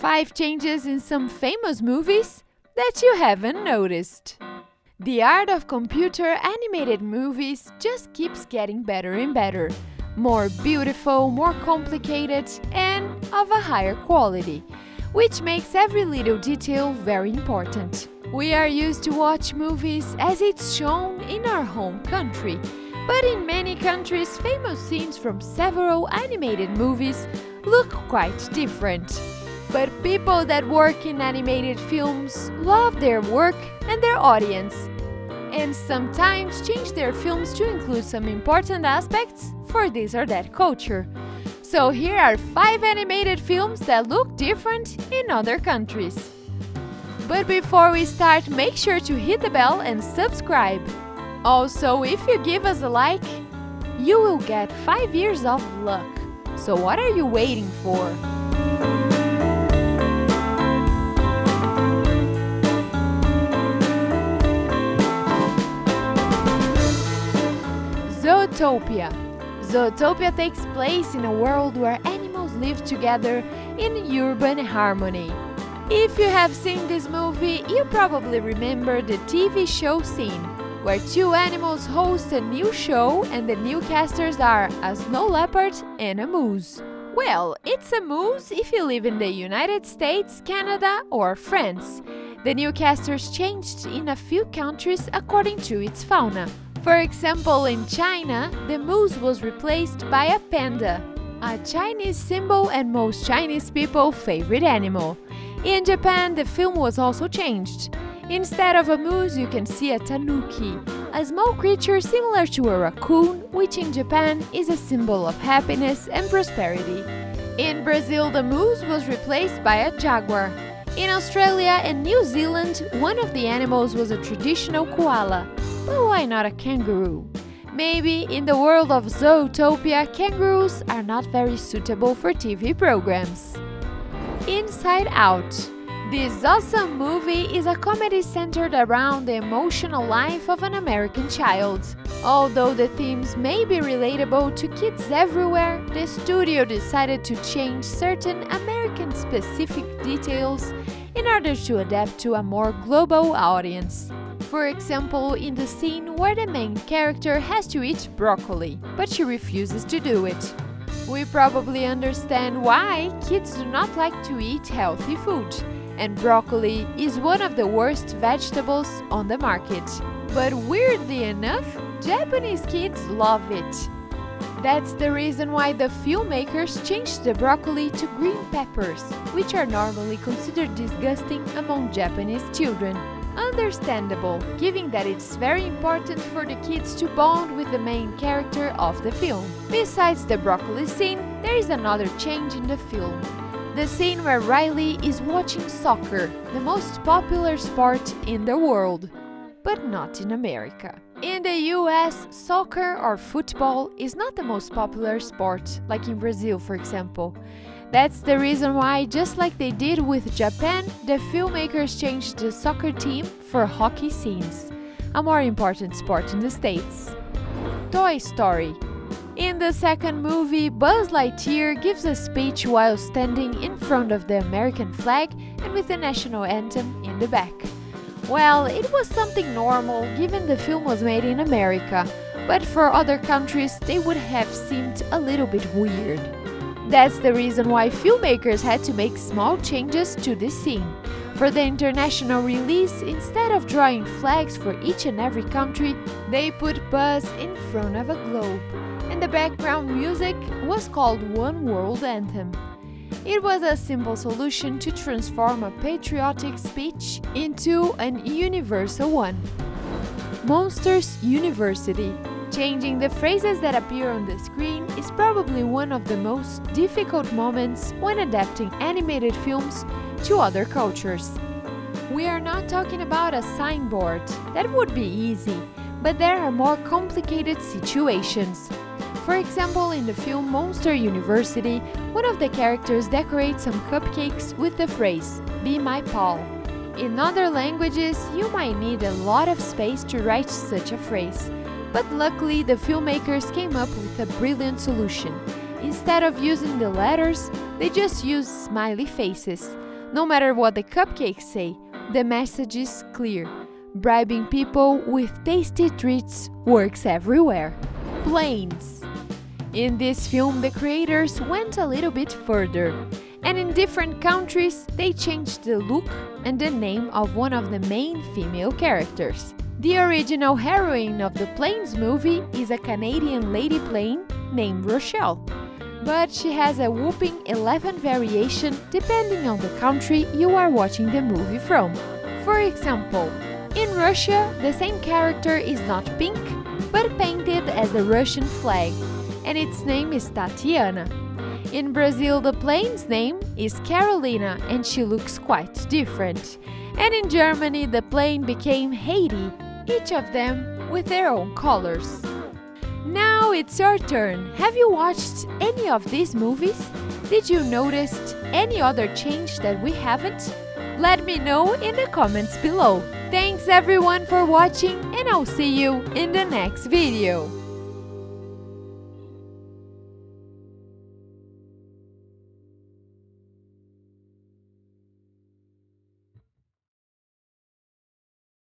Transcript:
5 changes in some famous movies that you haven't noticed. The art of computer animated movies just keeps getting better and better. More beautiful, more complicated, and of a higher quality, which makes every little detail very important. We are used to watch movies as it's shown in our home country, but in many countries, famous scenes from several animated movies look quite different. But people that work in animated films love their work and their audience, and sometimes change their films to include some important aspects for this or that culture. So here are 5 animated films that look different in other countries. But before we start, make sure to hit the bell and subscribe. Also, if you give us a like, you will get 5 years of luck. So what are you waiting for? Zootopia. Zootopia takes place in a world where animals live together in urban harmony. If you have seen this movie, you probably remember the TV show scene, where 2 animals host a new show and the new casters are a snow leopard and a moose. Well, it's a moose if you live in the United States, Canada or France. The new casters changed in a few countries according to its fauna. For example, in China, the moose was replaced by a panda, a Chinese symbol and most Chinese people's favorite animal. In Japan, the film was also changed. Instead of a moose, you can see a tanuki, a small creature similar to a raccoon, which in Japan is a symbol of happiness and prosperity. In Brazil, the moose was replaced by a jaguar. In Australia and New Zealand, one of the animals was a traditional koala. But why not a kangaroo? Maybe in the world of Zootopia, kangaroos are not very suitable for TV programs. Inside Out. This awesome movie is a comedy centered around the emotional life of an American child. Although the themes may be relatable to kids everywhere, the studio decided to change certain American-specific details in order to adapt to a more global audience. For example, in the scene where the main character has to eat broccoli, but she refuses to do it. We probably understand why kids do not like to eat healthy food, and broccoli is one of the worst vegetables on the market. But weirdly enough, Japanese kids love it. That's the reason why the filmmakers changed the broccoli to green peppers, which are normally considered disgusting among Japanese children. Understandable, given that it's very important for the kids to bond with the main character of the film. Besides the broccoli scene, there is another change in the film. The scene where Riley is watching soccer, the most popular sport in the world, but not in America. In the US, soccer or football is not the most popular sport, like in Brazil, for example. That's the reason why, just like they did with Japan, the filmmakers changed the soccer team for hockey scenes, a more important sport in the States. Toy Story. In the second movie, Buzz Lightyear gives a speech while standing in front of the American flag and with the national anthem in the back. Well, it was something normal given the film was made in America, but for other countries they would have seemed a little bit weird. That's the reason why filmmakers had to make small changes to this scene. For the international release, instead of drawing flags for each and every country, they put Buzz in front of a globe, and the background music was called One World Anthem. It was a simple solution to transform a patriotic speech into an universal one. Monsters University. Changing the phrases that appear on the screen is probably one of the most difficult moments when adapting animated films to other cultures. We are not talking about a signboard, that would be easy, but there are more complicated situations. For example, in the film Monster University, one of the characters decorates some cupcakes with the phrase, "Be my pal." In other languages, you might need a lot of space to write such a phrase. But luckily, the filmmakers came up with a brilliant solution. Instead of using the letters, they just used smiley faces. No matter what the cupcakes say, the message is clear. Bribing people with tasty treats works everywhere. Planes. In this film, the creators went a little bit further, and in different countries, they changed the look and the name of one of the main female characters. The original heroine of the Planes movie is a Canadian lady plane named Rochelle, but she has a whopping 11 variation depending on the country you are watching the movie from. For example, in Russia, the same character is not pink, but painted as the Russian flag, and its name is Tatiana. In Brazil, the plane's name is Carolina, and she looks quite different. And in Germany, the plane became Heidi, each of them with their own colors. Now it's your turn. Have you watched any of these movies? Did you notice any other change that we haven't? Let me know in the comments below. Thanks everyone for watching, and I'll see you in the next video.